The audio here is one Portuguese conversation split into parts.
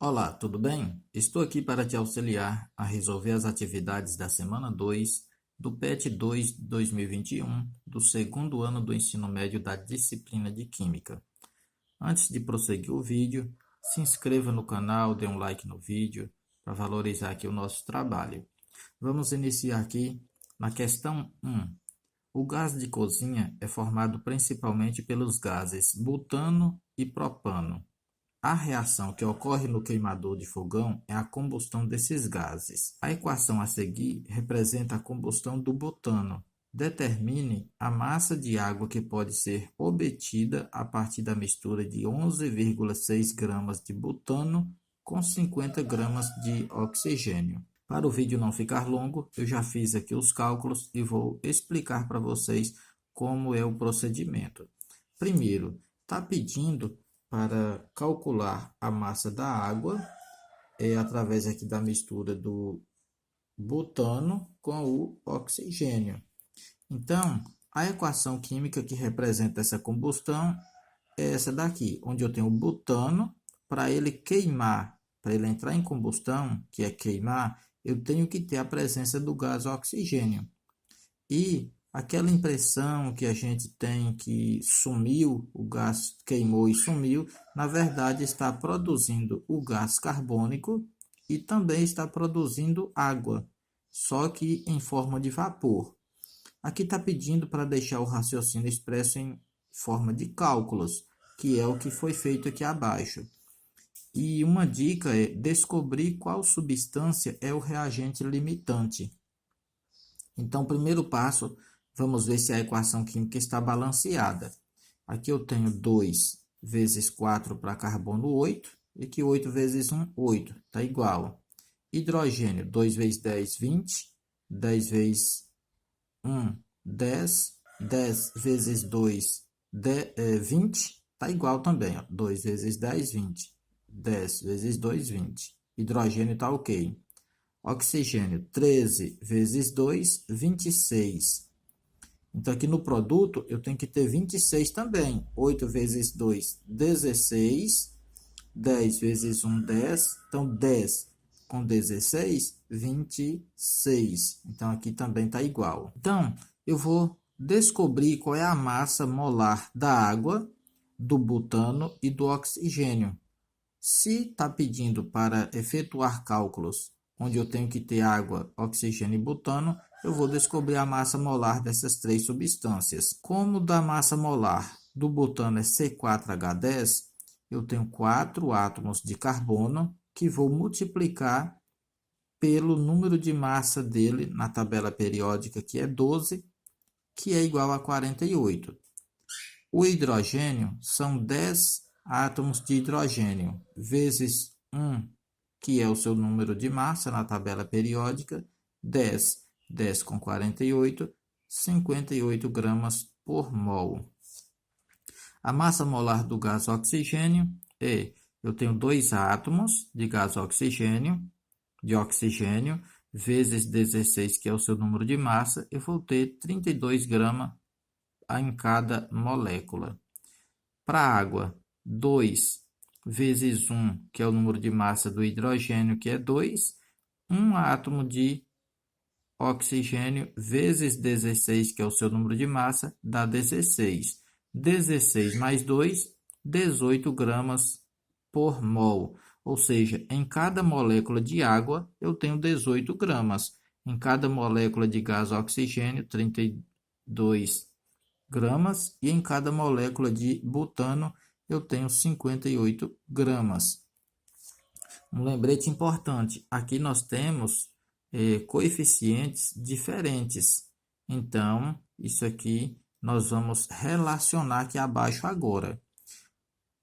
Olá, tudo bem? Estou aqui para te auxiliar a resolver as atividades da semana 2 do PET 2 2021 do segundo ano do ensino médio da disciplina de Química. Antes de prosseguir o vídeo, se inscreva no canal, dê um like no vídeo para valorizar aqui o nosso trabalho. Vamos iniciar aqui na questão 1. O gás de cozinha é formado principalmente pelos gases butano e propano. A reação que ocorre no queimador de fogão é a combustão desses gases. A equação a seguir representa a combustão do butano. Determine a massa de água que pode ser obtida a partir da mistura de 11,6 gramas de butano com 50 gramas de oxigênio. Para o vídeo não ficar longo, eu já fiz aqui os cálculos e vou explicar para vocês como é o procedimento. Primeiro, está pedindo para calcular a massa da água através aqui da mistura do butano com o oxigênio. Então, a equação química que representa essa combustão é essa daqui, onde eu tenho o butano. Para ele queimar, para ele entrar em combustão, que é queimar, eu tenho que ter a presença do gás oxigênio. E aquela impressão que a gente tem que sumiu, o gás queimou e sumiu, na verdade está produzindo o gás carbônico e também está produzindo água, só que em forma de vapor. Aqui está pedindo para deixar o raciocínio expresso em forma de cálculos, que é o que foi feito aqui abaixo. E uma dica é descobrir qual substância é o reagente limitante. Então, primeiro passo, vamos ver se a equação química está balanceada. Aqui eu tenho 2 vezes 4 para carbono 8, e aqui 8 vezes 1, 8, está igual. Hidrogênio, 2 vezes 10, 20, 10 vezes 1, 10, 10 vezes 2, 20, está igual também, ó. 2 vezes 10, 20, 10 vezes 2, 20. Hidrogênio está ok. Oxigênio, 13 vezes 2, 26. Então, aqui no produto, eu tenho que ter 26 também. 8 vezes 2, 16. 10 vezes 1, 10. Então, 10 com 16, 26. Então, aqui também está igual. Então, eu vou descobrir qual é a massa molar da água, do butano e do oxigênio. Se está pedindo para efetuar cálculos onde eu tenho que ter água, oxigênio e butano, eu vou descobrir a massa molar dessas três substâncias. Como da massa molar do butano é C4H10, eu tenho 4 átomos de carbono que vou multiplicar pelo número de massa dele na tabela periódica, que é 12, que é igual a 48. O hidrogênio são 10 átomos de hidrogênio vezes 1, que é o seu número de massa na tabela periódica, 10. 10 com 48, 58 gramas por mol. A massa molar do gás oxigênio é, eu tenho 2 átomos de gás oxigênio, vezes 16, que é o seu número de massa, eu vou ter 32 gramas em cada molécula. Para a água, 2 vezes 1, que é o número de massa do hidrogênio, que é 2, 1 átomo de oxigênio vezes 16, que é o seu número de massa, dá 16. 16 mais 2, 18 gramas por mol. Ou seja, em cada molécula de água, eu tenho 18 gramas. Em cada molécula de gás oxigênio, 32 gramas. E em cada molécula de butano, eu tenho 58 gramas. Um lembrete importante, aqui nós temos coeficientes diferentes. Então, isso aqui nós vamos relacionar aqui abaixo agora.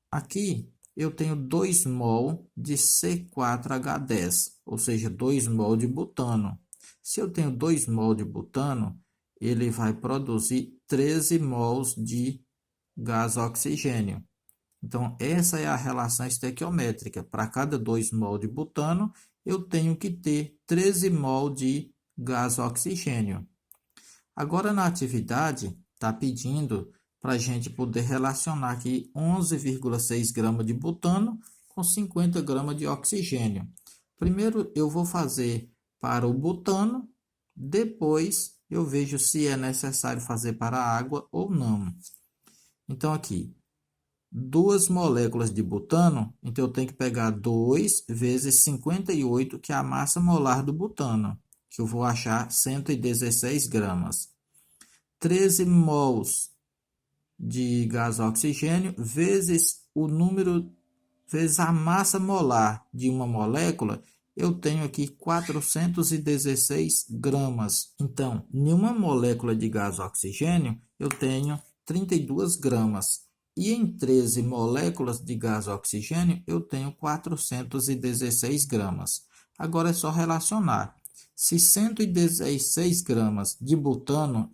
Aqui eu tenho 2 mol de C4H10, ou seja, 2 mol de butano. Se eu tenho 2 mol de butano, ele vai produzir 13 mols de gás oxigênio. Então, essa é a relação estequiométrica. Para cada 2 mol de butano, eu tenho que ter 13 mol de gás oxigênio. Agora, na atividade, está pedindo para a gente poder relacionar aqui 11,6 gramas de butano com 50 gramas de oxigênio. Primeiro eu vou fazer para o butano, depois eu vejo se é necessário fazer para a água ou não. Então aqui, 2 moléculas de butano, então eu tenho que pegar 2 vezes 58, que é a massa molar do butano, que eu vou achar 116 gramas. 13 mols de gás oxigênio vezes o número, vezes a massa molar de uma molécula, eu tenho aqui 416 gramas. Então, em uma molécula de gás oxigênio, eu tenho 32 gramas. E em 13 moléculas de gás oxigênio, eu tenho 416 gramas. Agora é só relacionar. Se 116 gramas de butano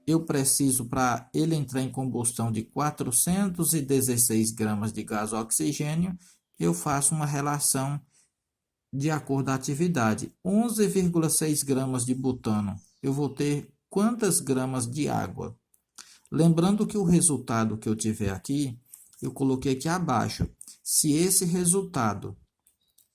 eu preciso, para ele entrar em combustão, de 416 gramas de gás oxigênio, eu faço uma relação de acordo com a atividade. 11,6 gramas de butano, eu vou ter quantas gramas de água? Lembrando que o resultado que eu tiver aqui, eu coloquei aqui abaixo. Se esse resultado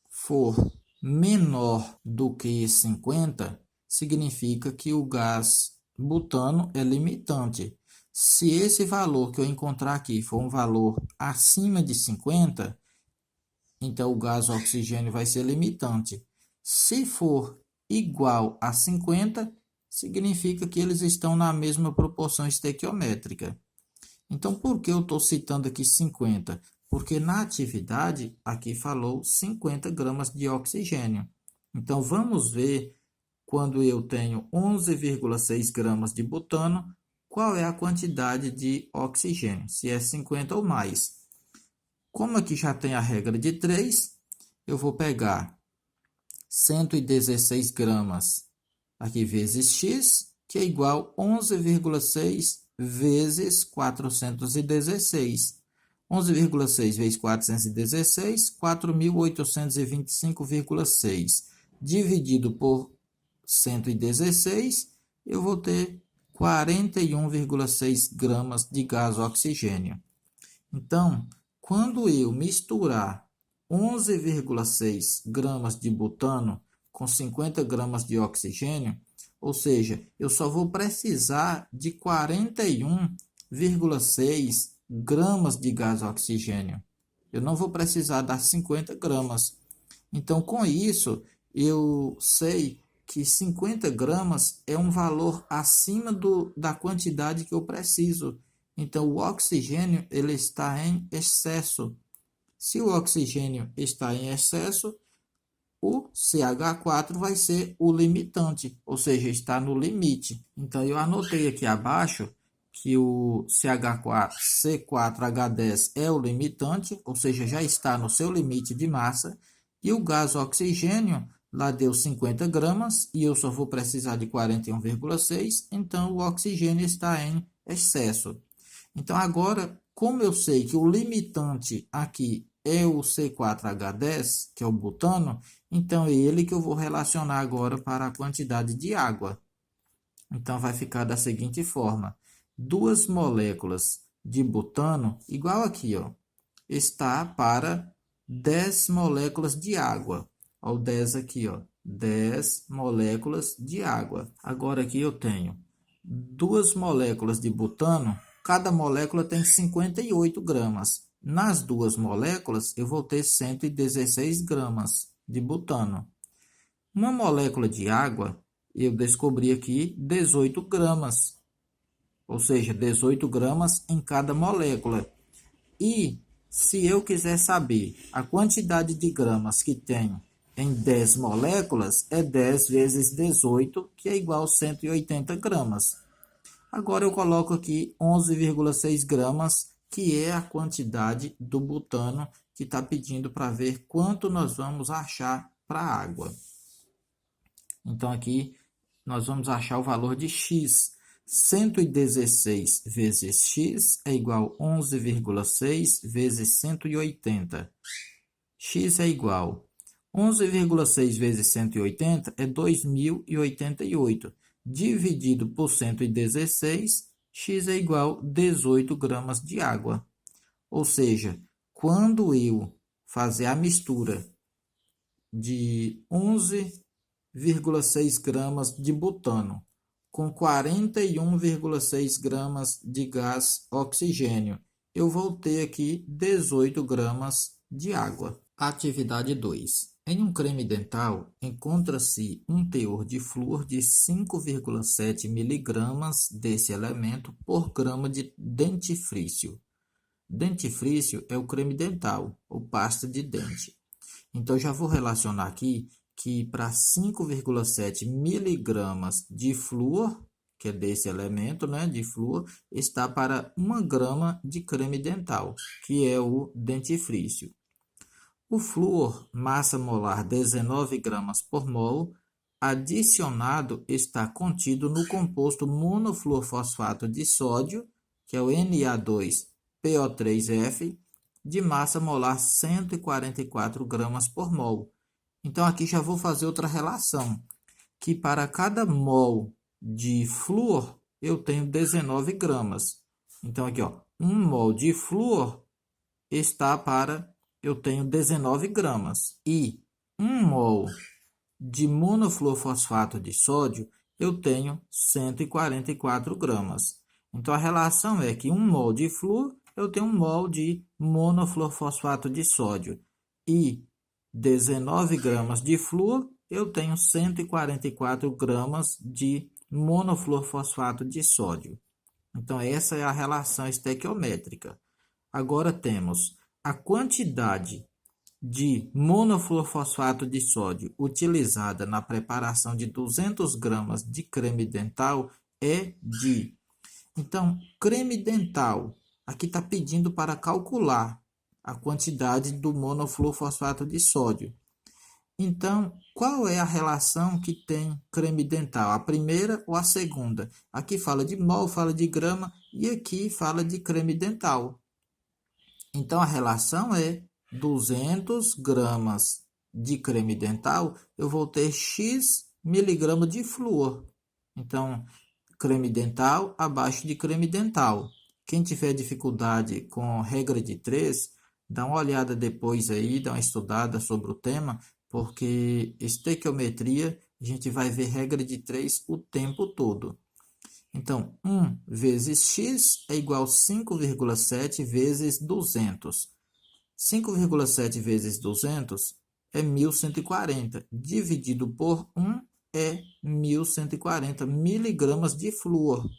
for menor do que 50, significa que o gás butano é limitante. Se esse valor que eu encontrar aqui for um valor acima de 50, então o gás oxigênio vai ser limitante. Se for igual a 50, significa que eles estão na mesma proporção estequiométrica. Então, por que eu estou citando aqui 50? Porque na atividade, aqui falou 50 gramas de oxigênio. Então, vamos ver, quando eu tenho 11,6 gramas de butano, qual é a quantidade de oxigênio, se é 50 ou mais. Como aqui já tem a regra de 3, eu vou pegar 116 gramas aqui vezes x, que é igual a 11,6 vezes 416. 11,6 vezes 416, 4.825,6. Dividido por 116, eu vou ter 41,6 gramas de gás oxigênio. Então, quando eu misturar 11,6 gramas de butano com 50 gramas de oxigênio, ou seja, eu só vou precisar de 41,6 gramas de gás oxigênio. Eu não vou precisar das 50 gramas. Então, com isso, eu sei que 50 gramas é um valor acima da quantidade que eu preciso. Então, o oxigênio ele está em excesso. Se o oxigênio está em excesso, o CH4 vai ser o limitante, ou seja, está no limite. Então, eu anotei aqui abaixo que o C4H10 é o limitante, ou seja, já está no seu limite de massa, e o gás oxigênio lá deu 50 gramas, e eu só vou precisar de 41,6, então o oxigênio está em excesso. Então, agora, como eu sei que o limitante aqui é o C4H10, que é o butano, então é ele que eu vou relacionar agora para a quantidade de água. Então, vai ficar da seguinte forma. 2 moléculas de butano, igual aqui, ó, está para 10 moléculas de água. Olha o 10 aqui, ó, 10 moléculas de água. Agora aqui eu tenho 2 moléculas de butano, cada molécula tem 58 gramas. Nas 2 moléculas, eu vou ter 116 gramas de butano. Uma molécula de água, eu descobri aqui 18 gramas. Ou seja, 18 gramas em cada molécula. E se eu quiser saber a quantidade de gramas que tem em 10 moléculas, é 10 vezes 18, que é igual a 180 gramas. Agora eu coloco aqui 11,6 gramas, que é a quantidade do butano que está pedindo para ver quanto nós vamos achar para a água. Então aqui nós vamos achar o valor de x. 116 vezes x é igual a 11,6 vezes 180. X é igual a 11,6 vezes 180 é 2.088. Dividido por 116, x é igual a 18 gramas de água. Ou seja, quando eu fazer a mistura de 11,6 gramas de butano com 41,6 gramas de gás oxigênio, eu vou ter aqui 18 gramas de água. Atividade 2. Em um creme dental, encontra-se um teor de flúor de 5,7 miligramas desse elemento por grama de dentifrício. Dentifrício é o creme dental, ou pasta de dente. Então, já vou relacionar aqui que para 5,7 miligramas de flúor, que é desse elemento, né, de flúor, está para 1 grama de creme dental, que é o dentifrício. O flúor, massa molar 19 gramas por mol, adicionado está contido no composto monofluorfosfato de sódio, que é o Na2PO3F, de massa molar 144 gramas por mol. Então, aqui já vou fazer outra relação, que para cada mol de flúor, eu tenho 19 gramas. Então, aqui, ó, 1 mol de flúor está para, eu tenho 19 gramas. E 1 mol de monofluorfosfato de sódio, eu tenho 144 gramas. Então, a relação é que 1 mol de flúor, eu tenho 1 mol de monofluorfosfato de sódio. E 19 gramas de flúor, eu tenho 144 gramas de monofluorfosfato de sódio. Então, essa é a relação estequiométrica. Agora temos a quantidade de monofluorfosfato de sódio utilizada na preparação de 200 gramas de creme dental é de... Então, creme dental, aqui está pedindo para calcular a quantidade do monofluorfosfato de sódio. Então, qual é a relação que tem creme dental? A primeira ou a segunda? Aqui fala de mol, fala de grama e aqui fala de creme dental. Então, a relação é 200 gramas de creme dental, eu vou ter X miligrama de flúor. Então, creme dental abaixo de creme dental. Quem tiver dificuldade com regra de 3, dá uma olhada depois aí, dá uma estudada sobre o tema, porque estequiometria, a gente vai ver regra de 3 o tempo todo. Então, 1 vezes x é igual a 5,7 vezes 200. 5,7 vezes 200 é 1.140. Dividido por 1 é 1.140 miligramas de flúor.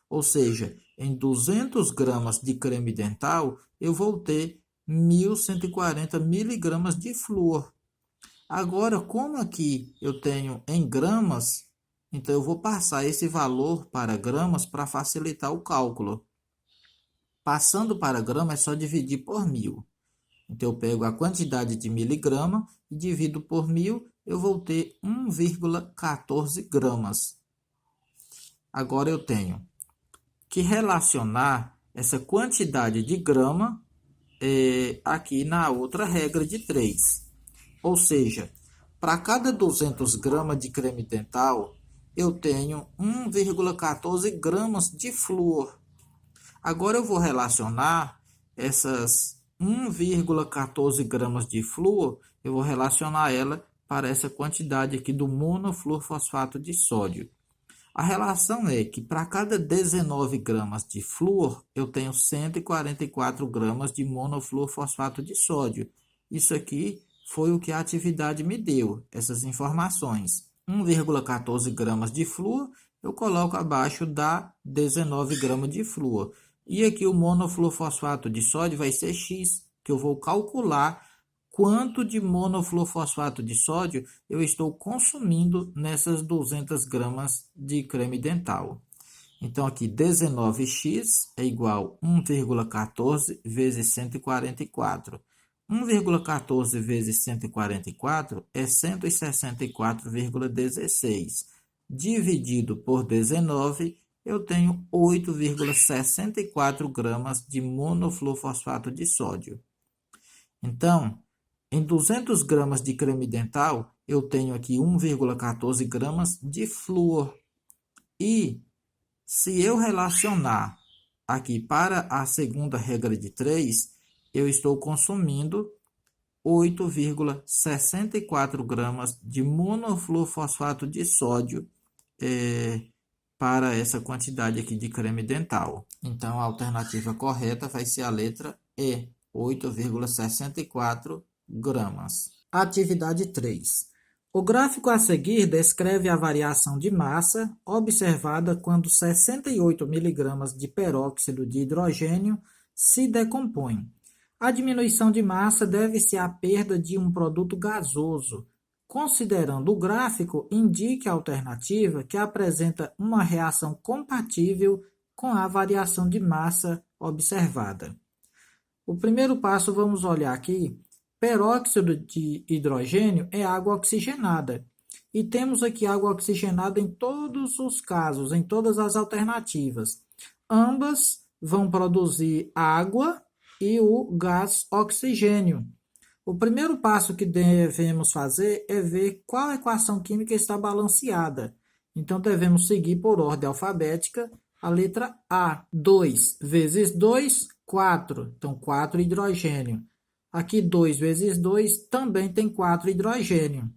Ou seja, em 200 gramas de creme dental, eu vou ter 1.140 miligramas de flúor. Agora, como aqui eu tenho em gramas, então eu vou passar esse valor para gramas para facilitar o cálculo. Passando para grama é só dividir por 1.000. Então, eu pego a quantidade de miligrama e divido por 1.000, eu vou ter 1,14 gramas. Agora, eu tenho que relacionar essa quantidade de grama aqui na outra regra de 3. Ou seja, para cada 200 gramas de creme dental, eu tenho 1,14 gramas de flúor. Agora, eu vou relacionar essas 1,14 gramas de flúor, eu vou relacionar ela para essa quantidade aqui do monofluorfosfato de sódio. A relação é que para cada 19 gramas de flúor, eu tenho 144 gramas de monofluorfosfato de sódio. Isso aqui foi o que a atividade me deu, essas informações. 1,14 gramas de flúor, eu coloco abaixo da 19 gramas de flúor. E aqui o monofluorfosfato de sódio vai ser X, que eu vou calcular quanto de monofluorfosfato de sódio eu estou consumindo nessas 200 gramas de creme dental. Então, aqui 19x é igual a 1,14 vezes 144. 1,14 vezes 144 é 164,16. Dividido por 19, eu tenho 8,64 gramas de monofluorfosfato de sódio. Então, em 200 gramas de creme dental, eu tenho aqui 1,14 gramas de flúor. E se eu relacionar aqui para a segunda regra de 3, eu estou consumindo 8,64 gramas de monofluorfosfato de sódio para essa quantidade aqui de creme dental. Então, a alternativa correta vai ser a letra E, 8,64 gramas. Atividade 3. O gráfico a seguir descreve a variação de massa observada quando 68 mg de peróxido de hidrogênio se decompõe. A diminuição de massa deve-se à perda de um produto gasoso. Considerando o gráfico, indique a alternativa que apresenta uma reação compatível com a variação de massa observada. O primeiro passo, vamos olhar aqui. Peróxido de hidrogênio é água oxigenada. E temos aqui água oxigenada em todos os casos, em todas as alternativas. Ambas vão produzir água e o gás oxigênio. O primeiro passo que devemos fazer é ver qual equação química está balanceada. Então, devemos seguir por ordem alfabética a letra A. 2 vezes 2, 4. Então, 4 hidrogênio. Aqui, 2 vezes 2 também tem 4 hidrogênio.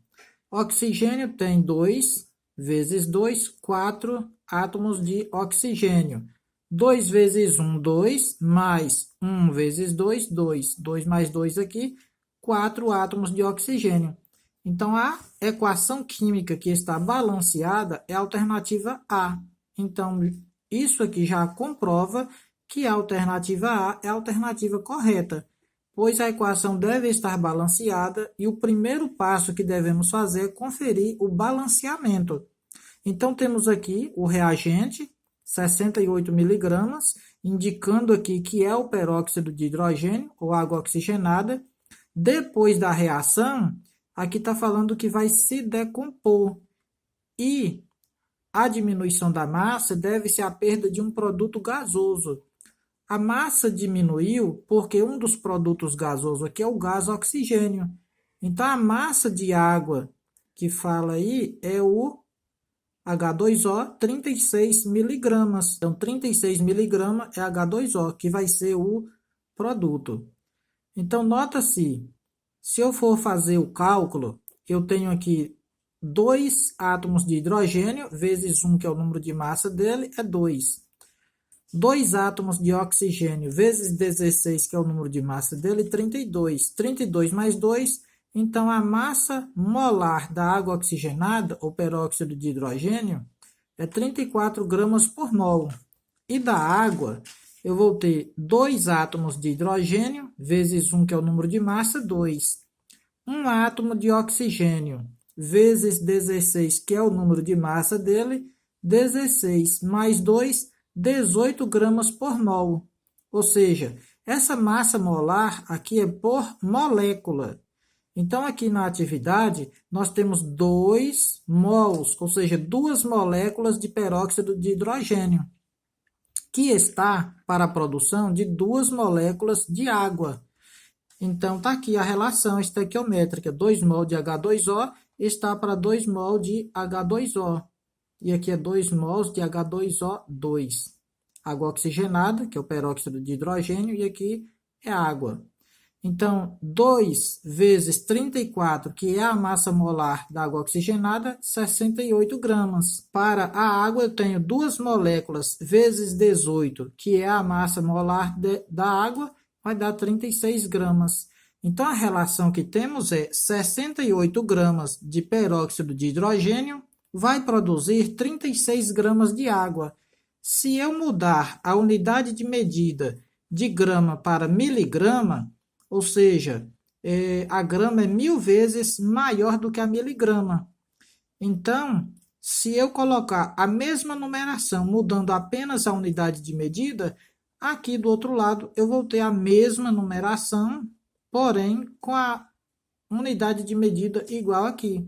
Oxigênio tem 2 vezes 2, 4 átomos de oxigênio. 2 vezes 1, 2, mais 1 vezes 2, 2. 2 mais 2 aqui, 4 átomos de oxigênio. Então, a equação química que está balanceada é a alternativa A. Então, isso aqui já comprova que a alternativa A é a alternativa correta, pois a equação deve estar balanceada e o primeiro passo que devemos fazer é conferir o balanceamento. Então, temos aqui o reagente, 68 miligramas, indicando aqui que é o peróxido de hidrogênio, ou água oxigenada. Depois da reação, aqui está falando que vai se decompor. E a diminuição da massa deve-se à perda de um produto gasoso. A massa diminuiu porque um dos produtos gasosos aqui é o gás oxigênio. Então, a massa de água que fala aí é o H2O, 36 miligramas. Então, 36 miligramas é H2O, que vai ser o produto. Então, nota-se, se eu for fazer o cálculo, eu tenho aqui 2 átomos de hidrogênio, vezes 1, que é o número de massa dele, é 2. 2 átomos de oxigênio, vezes 16, que é o número de massa dele, 32. 32 mais 2, então a massa molar da água oxigenada, ou peróxido de hidrogênio, é 34 gramas por mol. E da água, eu vou ter 2 átomos de hidrogênio, vezes 1, que é o número de massa, 2. 1 átomo de oxigênio, vezes 16, que é o número de massa dele, 16, mais 2, 18 gramas por mol. Ou seja, essa massa molar aqui é por molécula. Então, aqui na atividade, nós temos 2 mols, ou seja, 2 moléculas de peróxido de hidrogênio, que está para a produção de 2 moléculas de água. Então, está aqui a relação estequiométrica. 2 mol de H2O está para 2 mol de H2O. E aqui é 2 mols de H2O2. Água oxigenada, que é o peróxido de hidrogênio, e aqui é água. Então, 2 vezes 34, que é a massa molar da água oxigenada, 68 gramas. Para a água, eu tenho 2 moléculas vezes 18, que é a massa molar da água, vai dar 36 gramas. Então, a relação que temos é 68 gramas de peróxido de hidrogênio vai produzir 36 gramas de água. Se eu mudar a unidade de medida de grama para miligrama, ou seja, a grama é 1000 vezes maior do que a miligrama. Então, se eu colocar a mesma numeração, mudando apenas a unidade de medida, aqui do outro lado eu vou ter a mesma numeração, porém com a unidade de medida igual aqui.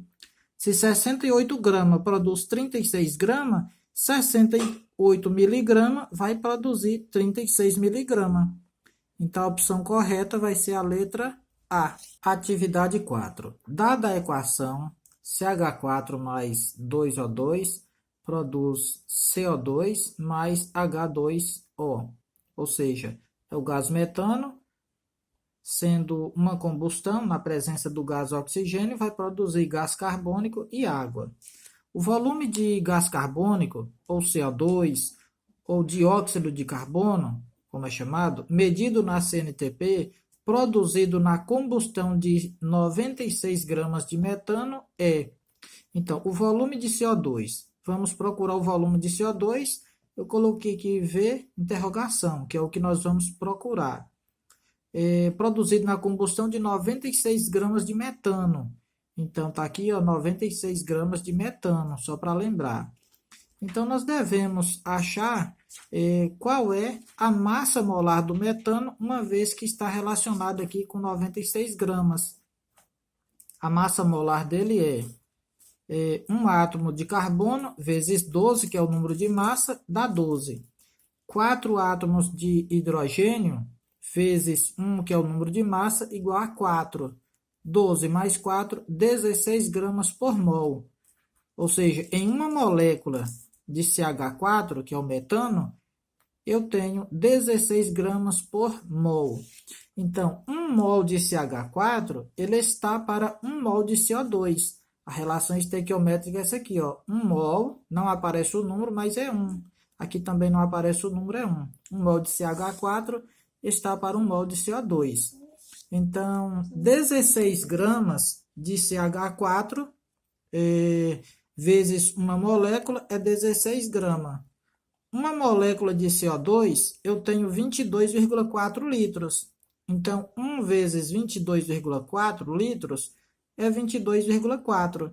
Se 68 gramas produz 36 gramas, 68 miligramas vai produzir 36 miligramas. Então, a opção correta vai ser a letra A. Atividade 4. Dada a equação, CH4 mais 2O2 produz CO2 mais H2O. Ou seja, é o gás metano sendo uma combustão na presença do gás oxigênio, vai produzir gás carbônico e água. O volume de gás carbônico, ou CO2, ou dióxido de carbono, como é chamado, medido na CNTP, produzido na combustão de 96 gramas de metano é... Então, o volume de CO2. Vamos procurar o volume de CO2. Eu coloquei aqui V, interrogação, que é o que nós vamos procurar. Produzido na combustão de 96 gramas de metano. Então, está aqui, ó, 96 gramas de metano, só para lembrar. Então, nós devemos achar qual é a massa molar do metano, uma vez que está relacionado aqui com 96 gramas. A massa molar dele é um átomo de carbono vezes 12, que é o número de massa, dá 12. 4 átomos de hidrogênio vezes 1, que é o número de massa, igual a 4. 12 mais 4, 16 gramas por mol. Ou seja, em uma molécula de CH4, que é o metano, eu tenho 16 gramas por mol. Então, 1 mol de CH4, ele está para 1 mol de CO2. A relação estequiométrica é essa aqui, ó. 1 mol, não aparece o número, mas é 1. Aqui também não aparece o número, é 1. 1 mol de CH4 está para 1 mol de CO2. Então, 16 gramas de CH4 vezes uma molécula é 16 gramas. Uma molécula de CO2, eu tenho 22,4 litros. Então, 1 vezes 22,4 litros é 22,4.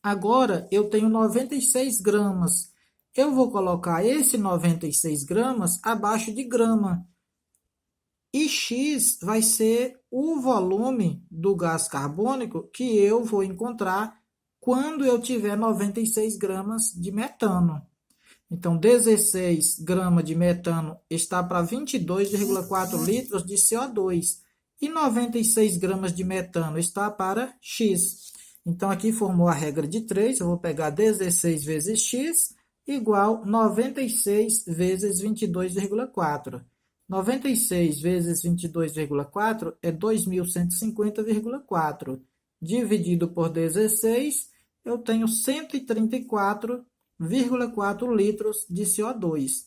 Agora, eu tenho 96 gramas. Eu vou colocar esse 96 gramas abaixo de grama. E X vai ser o volume do gás carbônico que eu vou encontrar quando eu tiver 96 gramas de metano. Então, 16 gramas de metano está para 22,4 litros de CO2. E 96 gramas de metano está para X. Então, aqui formou a regra de 3. Eu vou pegar 16 vezes X igual 96 vezes 22,4. 96 vezes 22,4 é 2.150,4. Dividido por 16, eu tenho 134,4 litros de CO2.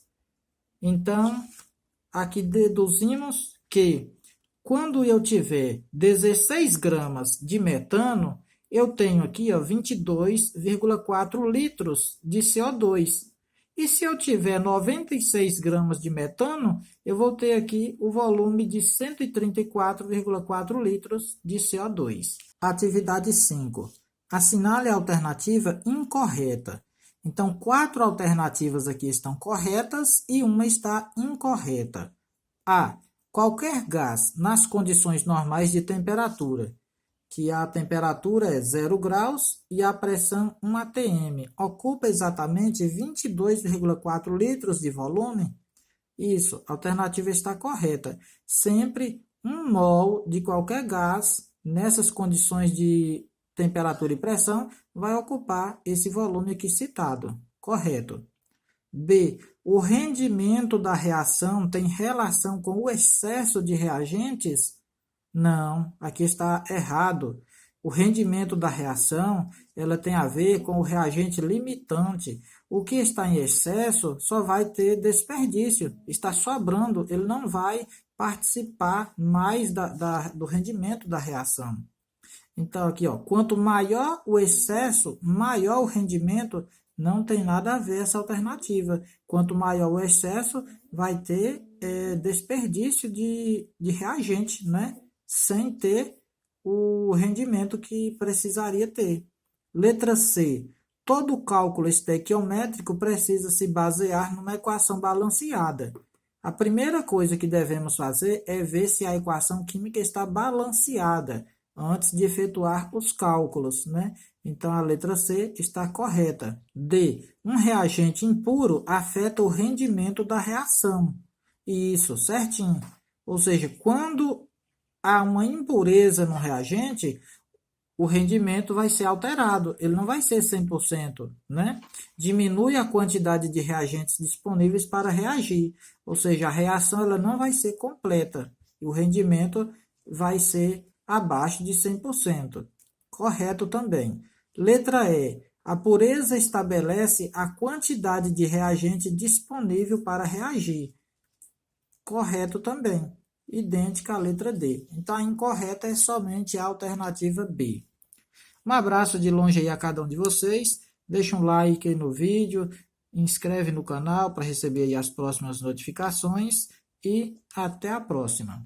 Então, aqui deduzimos que quando eu tiver 16 gramas de metano, eu tenho aqui 22,4 litros de CO2. E se eu tiver 96 gramas de metano, eu vou ter aqui o volume de 134,4 litros de CO2. Atividade 5. Assinale a alternativa incorreta. Então, 4 alternativas aqui estão corretas e uma está incorreta. A. Qualquer gás nas condições normais de temperatura, que a temperatura é 0 graus e a pressão 1 atm, ocupa exatamente 22,4 litros de volume? Isso, a alternativa está correta. Sempre 1 mol de qualquer gás, nessas condições de temperatura e pressão, vai ocupar esse volume aqui citado. Correto. B. O rendimento da reação tem relação com o excesso de reagentes? Não, aqui está errado. O rendimento da reação, ela tem a ver com o reagente limitante. O que está em excesso só vai ter desperdício, está sobrando, ele não vai participar mais do rendimento da reação. Então, aqui, ó, quanto maior o excesso, maior o rendimento, não tem nada a ver essa alternativa. Quanto maior o excesso, vai ter desperdício de reagente, né? Sem ter o rendimento que precisaria ter. Letra C. Todo cálculo estequiométrico precisa se basear numa equação balanceada. A primeira coisa que devemos fazer é ver se a equação química está balanceada antes de efetuar os cálculos, né? Então, a letra C está correta. D. Um reagente impuro afeta o rendimento da reação. Isso, certinho. Ou seja, quando há uma impureza no reagente, o rendimento vai ser alterado, ele não vai ser 100%, né? Diminui a quantidade de reagentes disponíveis para reagir, ou seja, a reação ela não vai ser completa. o rendimento vai ser abaixo de 100%. Correto também. Letra E. A pureza estabelece a quantidade de reagente disponível para reagir. Correto também. Idêntica à letra D. Então, a incorreta é somente a alternativa B. Um abraço de longe aí a cada um de vocês. Deixa um like aí no vídeo, inscreve no canal para receber aí as próximas notificações e até a próxima.